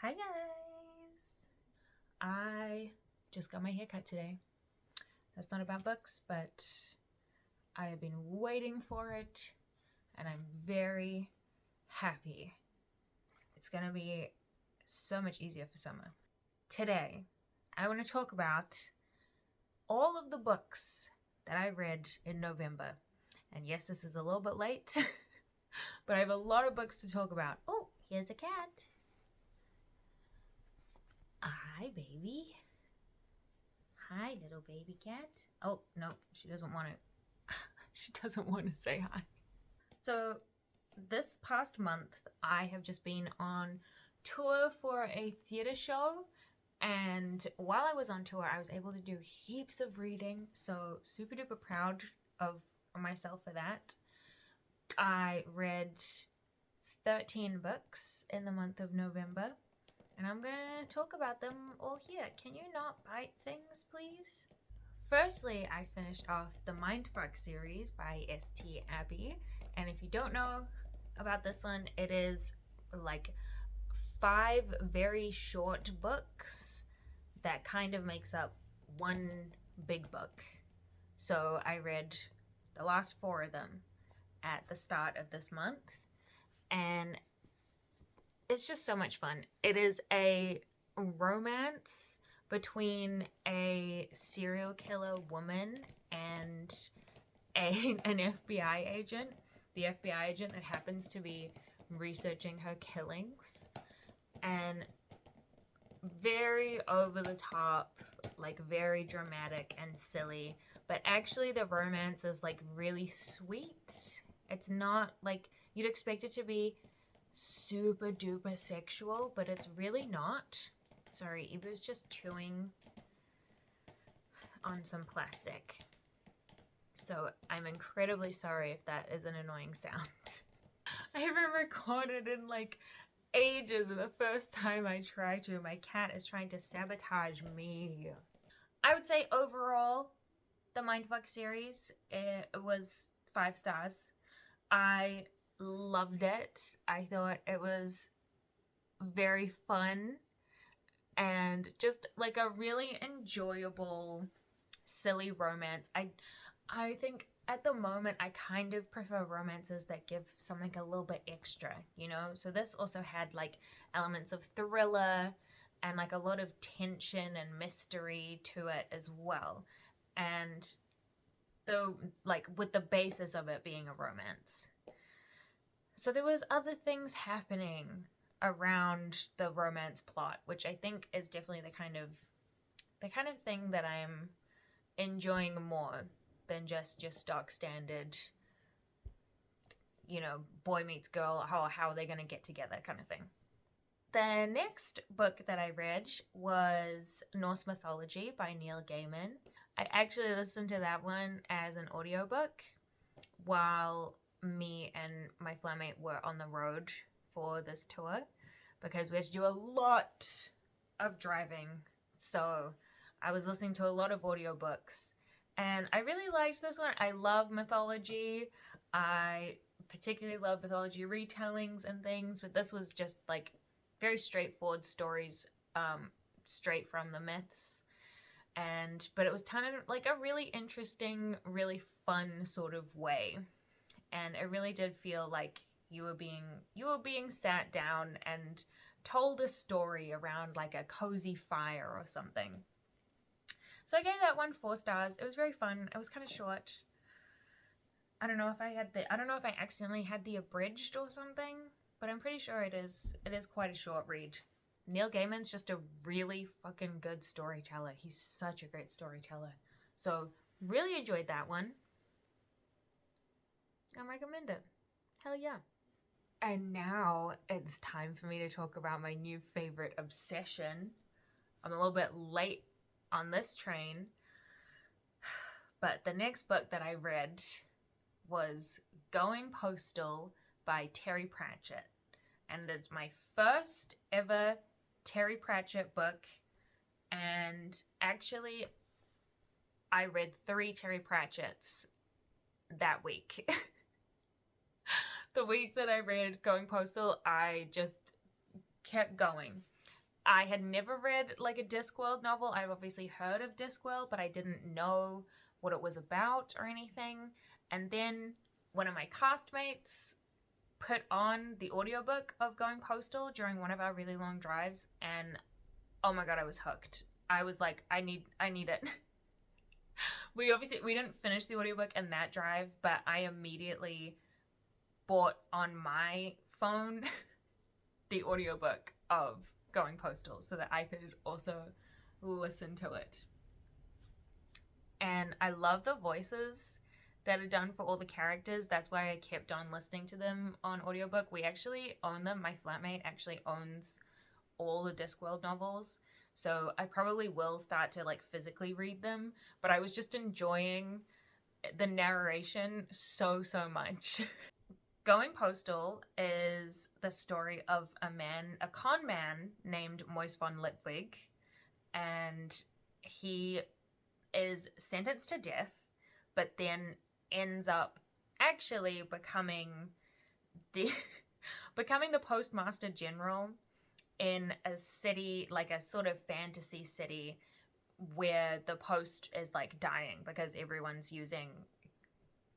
Hi guys! I just got my hair cut today. That's not about books, but I have been waiting for it and I'm very happy. It's gonna be so much easier for summer. Today, I want to talk about all of the books that I read in November. And yes, this is a little bit late, but I have a lot of books to talk about. Oh, here's a cat. Hi, baby. Hi, little baby cat. Oh, no, she doesn't want to. She doesn't want to say hi. So, this past month, I have just been on tour for a theatre show. And while I was on tour, I was able to do heaps of reading. So, super duper proud of myself for that. I read 13 books in the month of November. And I'm gonna talk about them all here. Can you not bite things, please? Firstly, I finished off the Mindfck series by St. Abbey. And if you don't know about this one, it is like 5 very short books that kind of makes up one big book. So I read the last 4 of them at the start of this month. And it's just so much fun. It is a romance between a serial killer woman and an FBI agent. The FBI agent that happens to be researching her killings. And very over the top, like very dramatic and silly. But actually the romance is like really sweet. It's not like you'd expect it to be super duper sexual, but it's really not. Sorry, Eva's just chewing on some plastic. So I'm incredibly sorry if that is an annoying sound. I haven't recorded in like ages, and the first time I try to, my cat is trying to sabotage me. I would say overall, the Mindfck series, it was 5 stars. I loved it. I thought it was very fun and just like a really enjoyable, silly romance. I think at the moment I kind of prefer romances that give something a little bit extra, you know? So this also had like elements of thriller and like a lot of tension and mystery to it as well. And though like with the basis of it being a romance. So there was other things happening around the romance plot, which I think is definitely the kind of thing that I'm enjoying more than just your stock standard, you know, boy meets girl, how are they going to get together kind of thing. The next book that I read was Norse Mythology by Neil Gaiman. I actually listened to that one as an audiobook while me and my flatmate were on the road for this tour because we had to do a lot of driving. So I was listening to a lot of audiobooks and I really liked this one. I love mythology. I particularly love mythology retellings and things, but this was just like very straightforward stories, straight from the myths. But it was kind of like a really interesting, really fun sort of way. And it really did feel like you were being sat down and told a story around like a cozy fire or something. So I gave that one 4 stars. It was very fun. It was kind of short. I don't know if I accidentally had the abridged or something, but I'm pretty sure it is quite a short read. Neil Gaiman's just a really fucking good storyteller. He's such a great storyteller. So really enjoyed that one. I recommend it. Hell yeah. And now it's time for me to talk about my new favorite obsession. I'm a little bit late on this train, but the next book that I read was Going Postal by Terry Pratchett. And it's my first ever Terry Pratchett book. And actually, I read 3 Terry Pratchett's that week. The week that I read Going Postal, I just kept going. I had never read like a Discworld novel. I've obviously heard of Discworld, but I didn't know what it was about or anything. And then one of my castmates put on the audiobook of Going Postal during one of our really long drives, and oh my god, I was hooked. I was like, I need it. We didn't finish the audiobook in that drive, but I immediately bought on my phone the audiobook of Going Postal so that I could also listen to it. And I love the voices that are done for all the characters. That's why I kept on listening to them on audiobook. We actually own them. My flatmate actually owns all the Discworld novels. So I probably will start to like physically read them, but I was just enjoying the narration so much. Going Postal is the story of a con man named Moist von Lipwig, and he is sentenced to death, but then ends up actually becoming the postmaster general in a city, like a sort of fantasy city where the post is like dying because everyone's using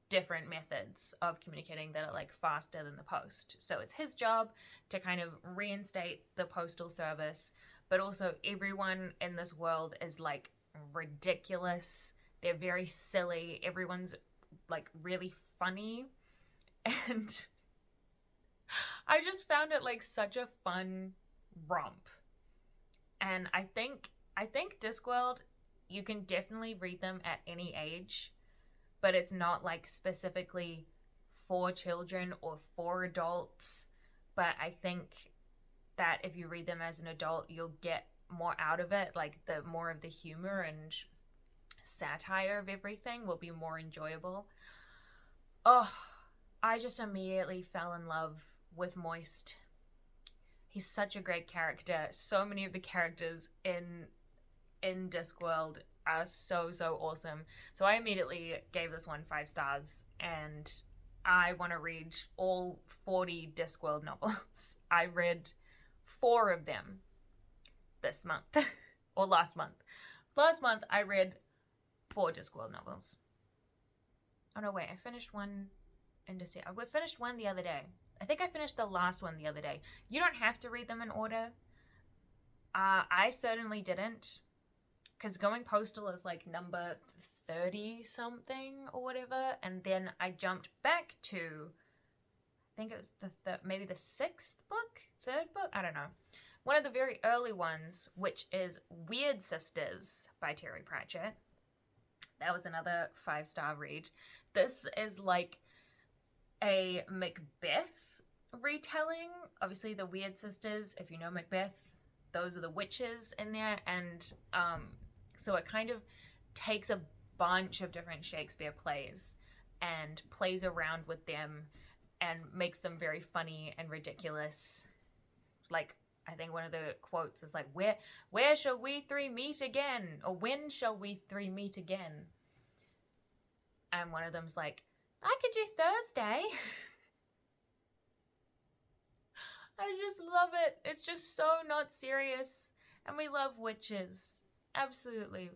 different methods of communicating that are like faster than the post. So it's his job to kind of reinstate the postal service, but also everyone in this world is like ridiculous. They're very silly. Everyone's like really funny. And I just found it like such a fun romp. And I think Discworld, you can definitely read them at any age, but it's not like specifically for children or for adults. But I think that if you read them as an adult, you'll get more out of it. Like the more of the humor and satire of everything will be more enjoyable. Oh, I just immediately fell in love with Moist. He's such a great character. So many of the characters in Discworld are so awesome. So I immediately gave this one 5 stars, and I want to read all 40 Discworld novels. I read 4 of them this month or last month. Last month I read 4 Discworld novels. Oh no, wait, I finished one in December. I finished one the other day. I think I finished the last one the other day. You don't have to read them in order. I certainly didn't, because Going Postal is like number 30 something or whatever, and then I jumped back to, I think it was maybe the 6th book, 3rd book, I don't know. One of the very early ones, which is Wyrd Sisters by Terry Pratchett. That was another 5-star read. This is like a Macbeth retelling. Obviously the Wyrd Sisters, if you know Macbeth, those are the witches in there, and so it kind of takes a bunch of different Shakespeare plays and plays around with them and makes them very funny and ridiculous. Like, I think one of the quotes is like, where shall we 3 meet again? Or when shall we 3 meet again? And one of them's like, I could do Thursday. I just love it. It's just so not serious. And we love witches. Absolutely.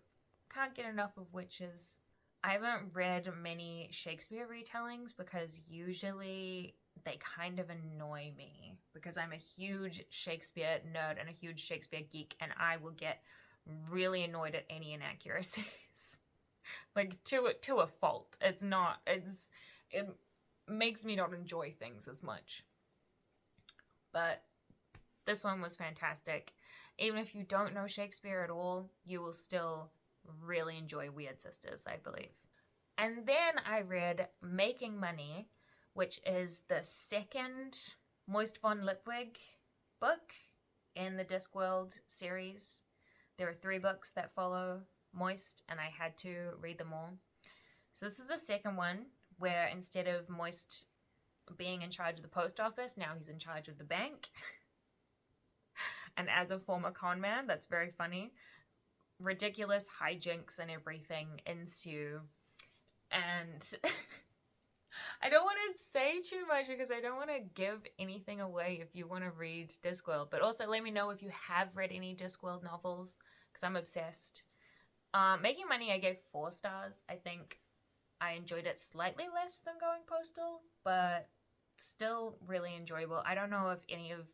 Can't get enough of witches. I haven't read many Shakespeare retellings because usually they kind of annoy me, because I'm a huge Shakespeare nerd and a huge Shakespeare geek, and I will get really annoyed at any inaccuracies. Like to a fault. It makes me not enjoy things as much. But this one was fantastic. Even if you don't know Shakespeare at all, you will still really enjoy Wyrd Sisters, I believe. And then I read Making Money, which is the 2nd Moist von Lipwig book in the Discworld series. There are 3 books that follow Moist, and I had to read them all. So this is the 2nd one, where instead of Moist being in charge of the post office, now he's in charge of the bank. And as a former con man, that's very funny. Ridiculous hijinks and everything ensue. And I don't want to say too much because I don't want to give anything away if you want to read Discworld. But also let me know if you have read any Discworld novels because I'm obsessed. Making Money I gave 4 stars. I think I enjoyed it slightly less than Going Postal, but still really enjoyable. I don't know if any of...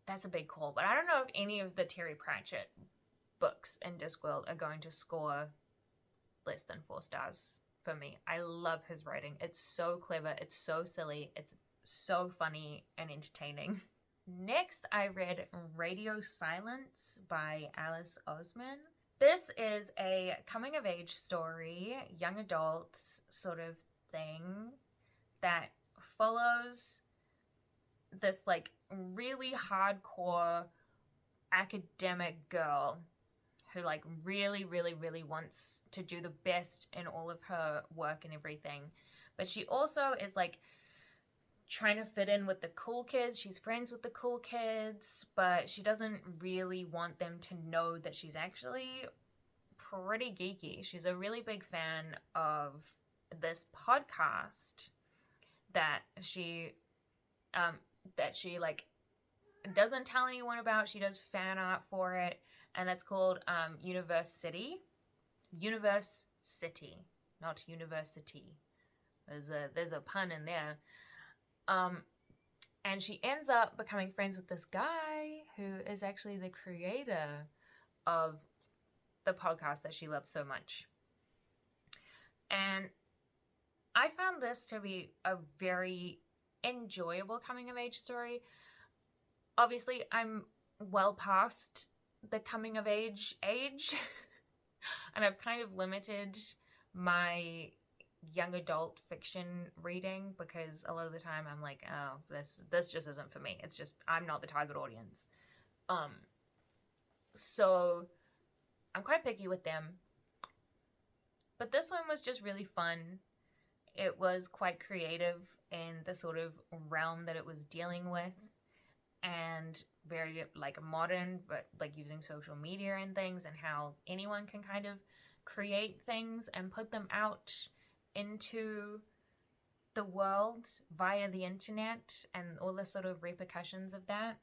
That's a big call, but I don't know if any of the Terry Pratchett books in Discworld are going to score less than 4 stars for me. I love his writing. It's so clever. It's so silly. It's so funny and entertaining. Next, I read Radio Silence by Alice Oseman. This is a coming-of-age story, young adults sort of thing that follows this, like, really hardcore academic girl who, like, really, really, really wants to do the best in all of her work and everything. But she also is, like, trying to fit in with the cool kids. She's friends with the cool kids, but she doesn't really want them to know that she's actually pretty geeky. She's a really big fan of this podcast that she like doesn't tell anyone about. She does fan art for it, and that's called Universe City, not university. There's a pun in there. And she ends up becoming friends with this guy who is actually the creator of the podcast that she loves so much. And I found this to be a very enjoyable coming of age story. Obviously, I'm well past the coming of age and I've kind of limited my young adult fiction reading because a lot of the time I'm like, oh, this just isn't for me. It's just, I'm not the target audience. So I'm quite picky with them. But this one was just really fun. It was quite creative in the sort of realm that it was dealing with, and very like modern, but like using social media and things, and how anyone can kind of create things and put them out into the world via the internet and all the sort of repercussions of that.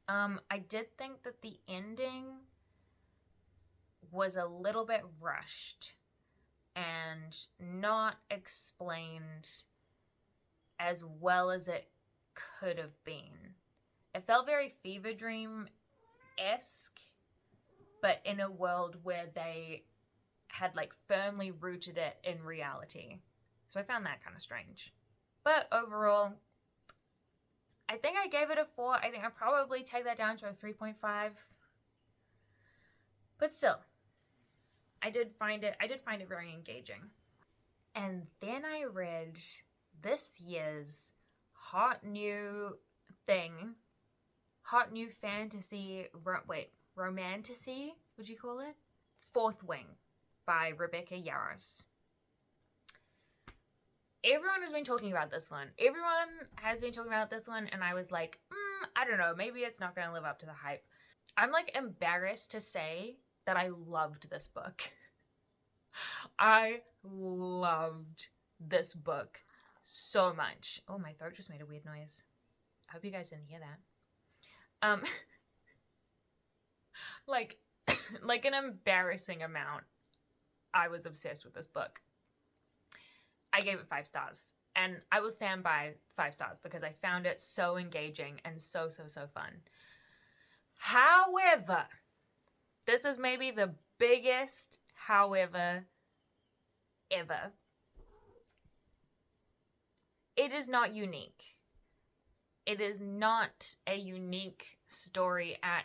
I did think that the ending was a little bit rushed and not explained as well as it could have been. It felt very Fever Dream-esque, but in a world where they had like firmly rooted it in reality. So I found that kind of strange. But overall, I think I gave it a 4. I think I'll probably take that down to a 3.5. But still, I did find it very engaging. And then I read this year's hot new fantasy, romantasy, would you call it? Fourth Wing by Rebecca Yarros. Everyone has been talking about this one. And I was like, I don't know, maybe it's not going to live up to the hype. I'm like embarrassed to say that I loved this book. I loved this book so much. Oh, my throat just made a weird noise. I hope you guys didn't hear that. Like an embarrassing amount. I was obsessed with this book. I gave it 5 stars. And I will stand by 5 stars because I found it so engaging and so fun. However, this is maybe the biggest however ever. It is not unique. It is not a unique story at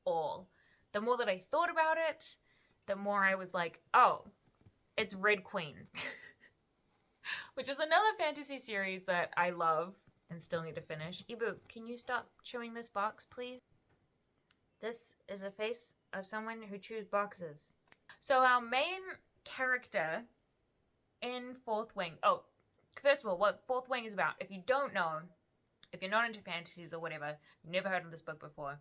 all. The more that I thought about it, the more I was like, oh, it's Red Queen. Which is another fantasy series that I love and still need to finish. Ibu, can you stop chewing this box, please? This is a face of someone who chews boxes. So our main character in Fourth Wing... Oh, first of all, what Fourth Wing is about. If you don't know, if you're not into fantasies or whatever, you've never heard of this book before,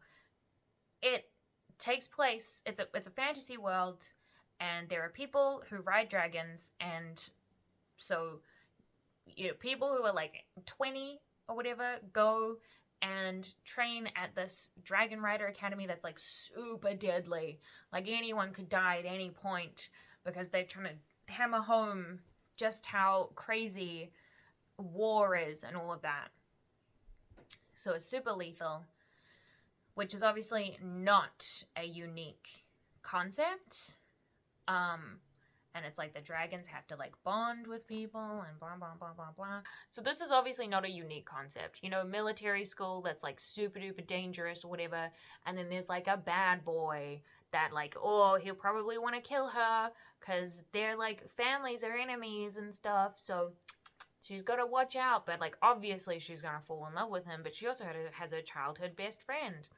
it takes place... It's a fantasy world, and there are people who ride dragons, and So, people who are like 20 or whatever go and train at this Dragon Rider Academy that's like super deadly. Like anyone could die at any point because they're trying to hammer home just how crazy war is and all of that. So it's super lethal, which is obviously not a unique concept. And it's like the dragons have to like bond with people and blah, blah, blah, blah, blah. So this is obviously not a unique concept. Military school that's like super duper dangerous or whatever. And then there's like a bad boy that like, oh, he'll probably want to kill her because they're like families are enemies and stuff. So she's got to watch out. But like, obviously she's going to fall in love with him. But she also has a childhood best friend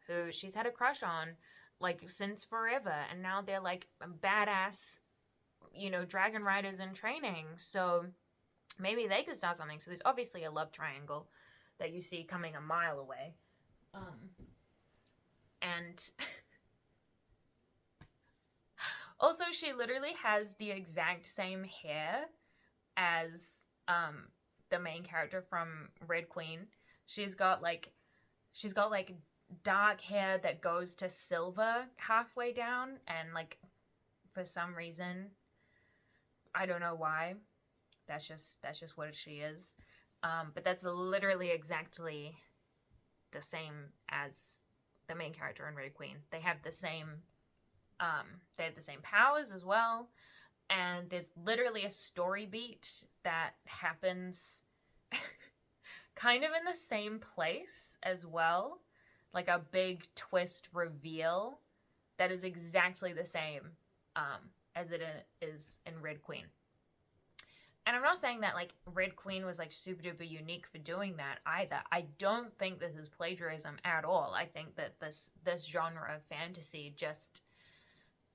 who she's had a crush on like since forever. And now they're like badass dragon riders in training, so maybe they could start something. So there's obviously a love triangle that you see coming a mile away. And also she literally has the exact same hair as the main character from Red Queen. She's got like dark hair that goes to silver halfway down, and like for some reason, I don't know why. That's just what she is. But that's literally exactly the same as the main character in Red Queen. They have the same powers as well. And there's literally a story beat that happens kind of in the same place as well. Like a big twist reveal that is exactly the same as it is in Red Queen. And I'm not saying that like Red Queen was like super duper unique for doing that either. I don't think this is plagiarism at all. I think that this genre of fantasy just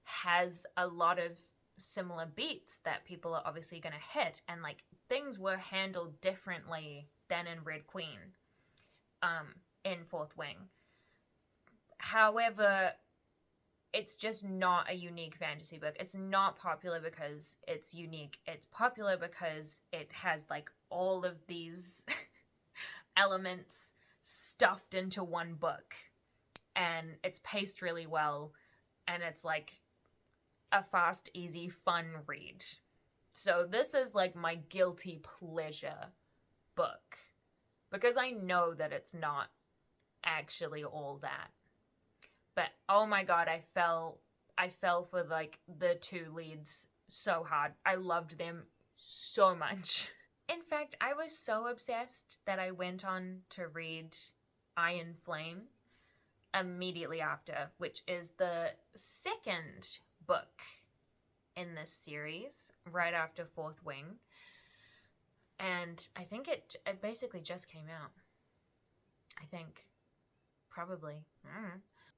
has a lot of similar beats that people are obviously going to hit, and like things were handled differently than in Red Queen in Fourth Wing. However, it's just not a unique fantasy book. It's not popular because it's unique. It's popular because it has like all of these elements stuffed into one book, and it's paced really well, and it's like a fast, easy, fun read. So this is like my guilty pleasure book because I know that it's not actually all that. But oh my god, I fell for like the two leads so hard. I loved them so much. In fact, I was so obsessed that I went on to read Iron Flame immediately after, which is the second book in this series, right after Fourth Wing. And I think it basically just came out. I think. Probably.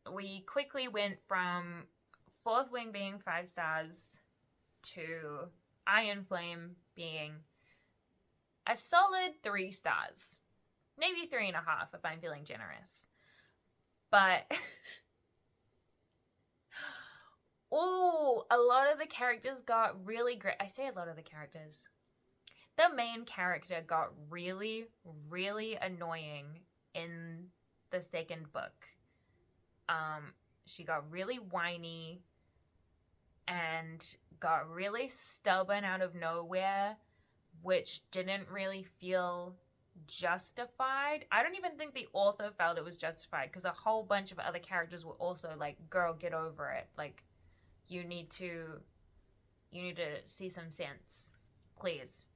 We quickly went from Fourth Wing being 5 stars to Iron Flame being a solid 3 stars. Maybe 3.5 if I'm feeling generous. But a lot of the characters got really great. I say a lot of the characters. The main character got really, really annoying in the second book. She got really whiny and got really stubborn out of nowhere, which didn't really feel justified. I don't even think the author felt it was justified, because a whole bunch of other characters were also like, girl, get over it. Like, you need to see some sense, please.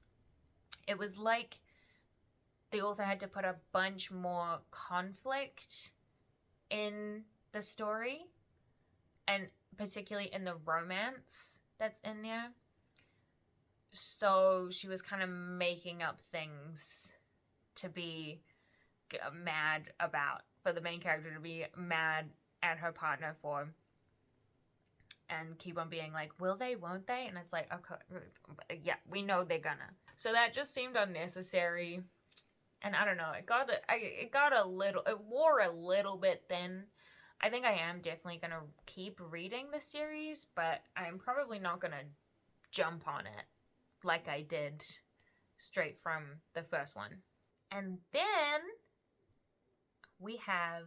It was like the author had to put a bunch more conflict in the story, and particularly in the romance that's in there. So she was kind of making up things to be mad about, for the main character to be mad at her partner for, and keep on being like, will they, won't they? And it's like, okay, yeah, we know they're gonna. So that just seemed unnecessary. And I don't know, it wore a little bit thin. I think I am definitely going to keep reading the series, but I'm probably not going to jump on it like I did straight from the first one. And then we have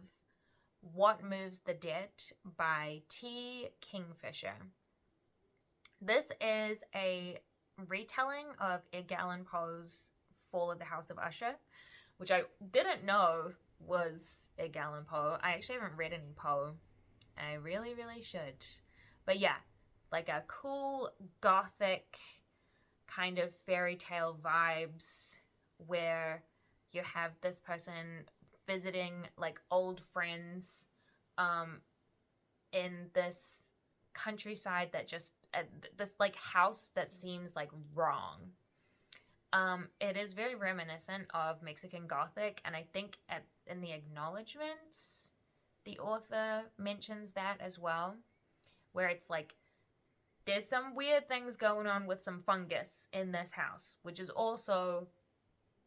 What Moves the Dead by T. Kingfisher. This is a retelling of Edgar Allan Poe's Fall of the House of Usher, which I didn't know was Edgar Allan Poe. I actually haven't read any Poe, and I really, really should. But yeah, like a cool gothic kind of fairy tale vibes where you have this person visiting like old friends in this countryside that just this like house that seems like wrong. It is very reminiscent of Mexican Gothic, and I think in the acknowledgements the author mentions that as well, where it's like there's some weird things going on with some fungus in this house, which is also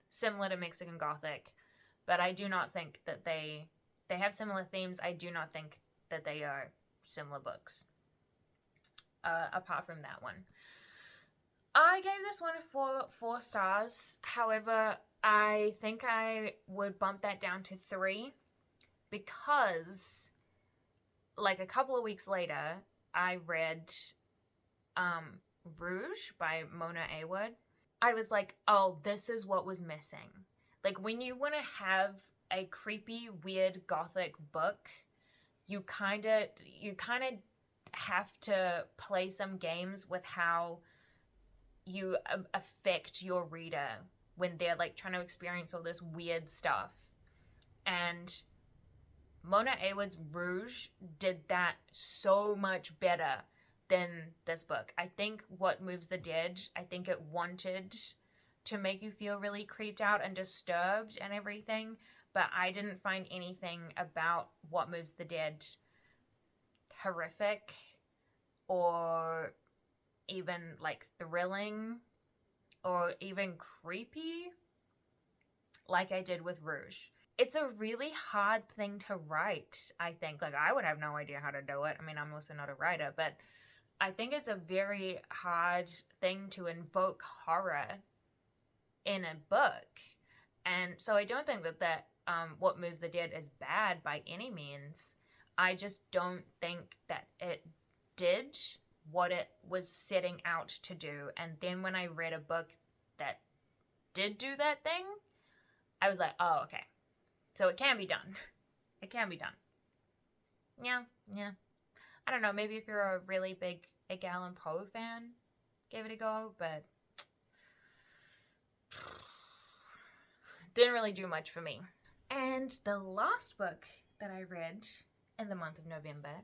similar to Mexican Gothic, but I do not think that they have similar themes. I do not think that they are similar books. Apart from that one, I gave this one 4 stars. However, I think I would bump that down to 3 because, like, a couple of weeks later, I read Rouge by Mona Wyrd. I was like, oh, this is what was missing. Like, when you want to have a creepy, weird gothic book, you kind of have to play some games with how you affect your reader when they're like trying to experience all this weird stuff. And Mona Wyrde's Rouge did that so much better than this book. I think What Moves the Dead, I think it wanted to make you feel really creeped out and disturbed and everything, but I didn't find anything about What Moves the Dead horrific or even like thrilling or even creepy like I did with Rouge. It's a really hard thing to write, I think. Like, I would have no idea how to do it. I mean, I'm also not a writer, but I think it's a very hard thing to invoke horror in a book. And so I don't think that What Moves the Dead is bad by any means. I just don't think that it did what it was setting out to do. And then when I read a book that did do that thing, I was like, oh, okay. So it can be done. It can be done. Yeah. I don't know, maybe if you're a really big Edgar Allan Poe fan, give it a go, but didn't really do much for me. And the last book that I read in the month of November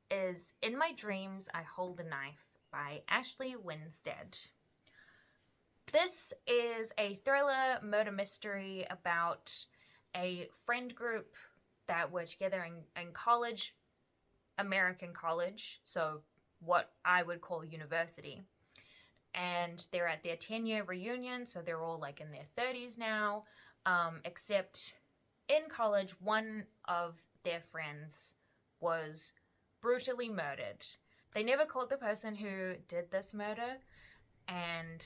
is In My Dreams, I Hold a Knife by Ashley Winstead. This is a thriller murder mystery about a friend group that were together in college, American college, so what I would call university. And they're at their 10-year reunion, so they're all like in their 30s now, except in college, one of their friends was brutally murdered. They never caught the person who did this murder, and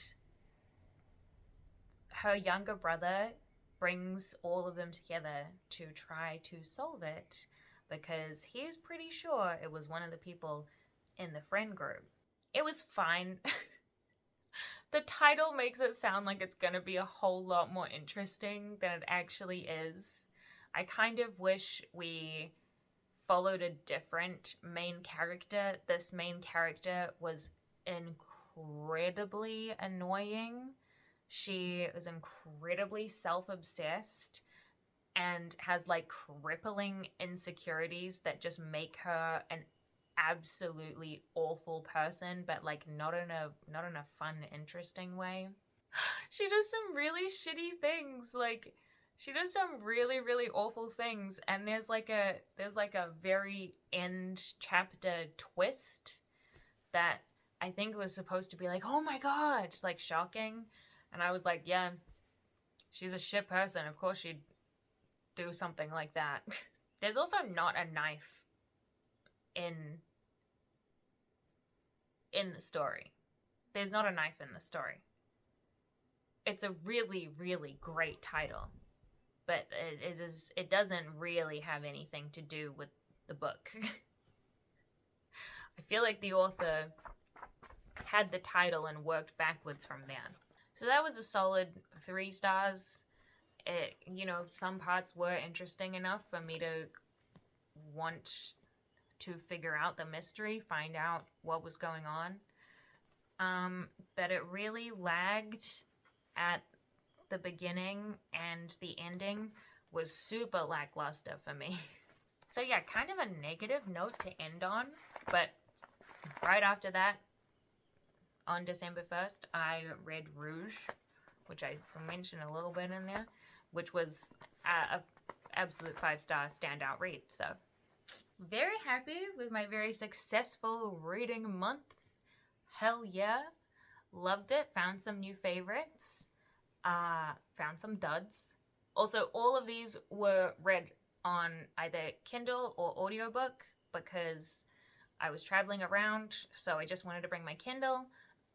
her younger brother brings all of them together to try to solve it because he's pretty sure it was one of the people in the friend group. It was fine. The title makes it sound like it's gonna be a whole lot more interesting than it actually is. I kind of wish we followed a different main character. This main character was incredibly annoying. She is incredibly self-obsessed and has like crippling insecurities that just make her an absolutely awful person, but like not in a fun, interesting way. She does some really shitty things. Like, she does some really, really awful things, and there's like a very end chapter twist that I think was supposed to be like, oh my god, like shocking. And I was like, yeah, she's a shit person. Of course she'd do something like that. There's also not a knife in the story. there's not a knife in the story. It's a really, really great title, but it doesn't really have anything to do with the book. I feel like the author had the title and worked backwards from there. So that was a solid 3 stars. It, some parts were interesting enough for me to want to figure out the mystery, find out what was going on. But it really lagged at the beginning, and the ending was super lackluster for me. So yeah, kind of a negative note to end on, but right after that, on December 1st, I read Rouge, which I mentioned a little bit in there, which was a absolute 5-star standout read. So very happy with my very successful reading month. Hell yeah. Loved it. Found some new favorites. Found some duds. Also, all of these were read on either Kindle or audiobook because I was traveling around, so I just wanted to bring my Kindle.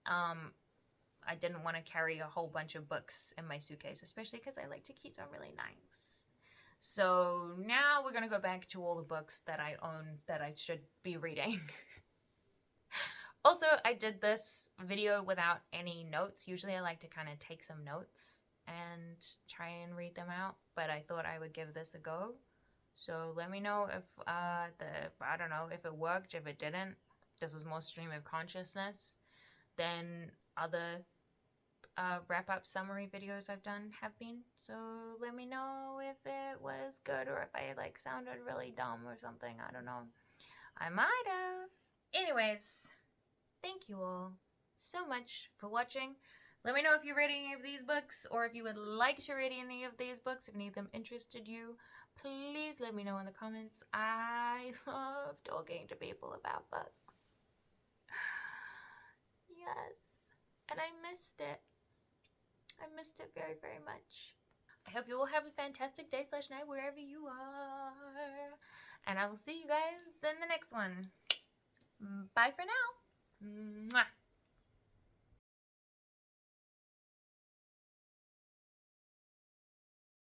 I didn't want to carry a whole bunch of books in my suitcase, especially because I like to keep them really nice. So now we're going to go back to all the books that I own that I should be reading. Also, I did this video without any notes. Usually I like to kind of take some notes and try and read them out, but I thought I would give this a go. So let me know if I don't know, if it worked, if it didn't. This was more stream of consciousness than other wrap-up summary videos I've done have been. So let me know if it was good or if I sounded really dumb or something. I don't know. I might have. Anyways, thank you all so much for watching. Let me know if you read any of these books or if you would like to read any of these books, if any of them interested you. Please let me know in the comments. I love talking to people about books. Yes. And I missed it. I missed it very, very much. I hope you all have a fantastic day/night wherever you are. And I will see you guys in the next one. Bye for now.